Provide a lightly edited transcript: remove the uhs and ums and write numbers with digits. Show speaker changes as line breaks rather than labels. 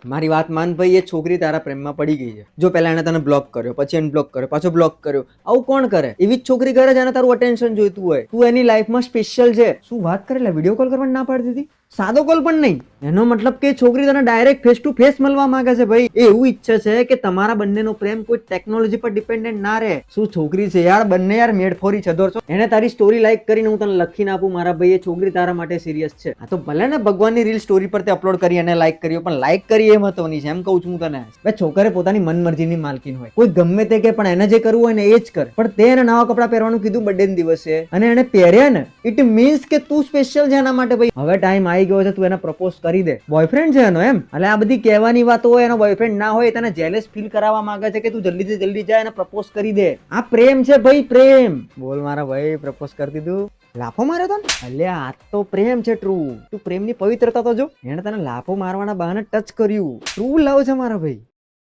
મારી વાત માન ભાઈ, એ છોકરી તારા પ્રેમમાં પડી ગઈ છે. જો પહેલા એને તને બ્લોક કર્યો, પછી અનબ્લોક કર્યો, પાછો બ્લોક કર્યો. આવું કોણ કરે? એવી જ છોકરી કરે જેને તારું અટેન્શન જોઈતું હોય. તું એની લાઈફમાં સ્પેશિયલ છે. શું વાત કરે? વિડીયો કોલ કરવાની ના પાડી દીધી? સાદો કોલ પણ નહીં. એનો મતલબ કે છોકરી તને ડાયરેક્ટ ફેસ ટુ ફેસ મળવા માંગે છે ભાઈ. એ એવું ઈચ્છે છે કે તમારા બંનેનો પ્રેમ કોઈ ટેકનોલોજી પર ડિપેન્ડન્ટ ના રહે. શું છોકરી છે યાર, બંને યાર મેડ ફોર ઈચ અધર છો. એને તારી સ્ટોરી લાઈક કરીને હું તને લખીને આપું મારા ભાઈ, એ છોકરી તારા માટે સિરિયસ છે. આ તો ભલે ને ભગવાનની રીલ સ્ટોરી પર તે અપલોડ કરી અને લાઈક કર્યો, પણ લાઈક કરી એ મહત્વની છે. એમ કહું છું હું તને. ભાઈ છોકરે પોતાની મન મરજીની માલકીન હોય. કોઈ ગમે તે કે પણ એને જે કરવું હોય ને એ જ કર. પણ તે એને નવા કપડા પહેરવાનું કીધું બર્થડે ના દિવસે અને એને પહેર્યા ને, ઇટ મીન્સ કે તું સ્પેશિયલ છે એના માટે ભાઈ. હવે ટાઈમ આવી ગયો છે, તું એને પ્રપોઝ કરી દે. બોયફ્રેન્ડ છે એનો એમ. એટલે આ બધી કહેવાની વાતો હોય, એનો બોયફ્રેન્ડ ના હોય, તને જેલેસ ફીલ કરાવવા માંગે છે કે તું જલ્દીથી જલ્દી જાય અને પ્રપોઝ કરી દે. આ પ્રેમ છે ભાઈ, પ્રેમ. બોલ મારા ભાઈ, પ્રપોઝ કરી દીધું. લાફો માર્યો તો ને? અલ્યા આ તો પ્રેમ છે ટ્રુ. તું પ્રેમની પવિત્રતા તો જો. એને તને લાફો મારવાના બહાને ટચ કર્યું. ટ્રુ લવ છે મારા ભાઈ.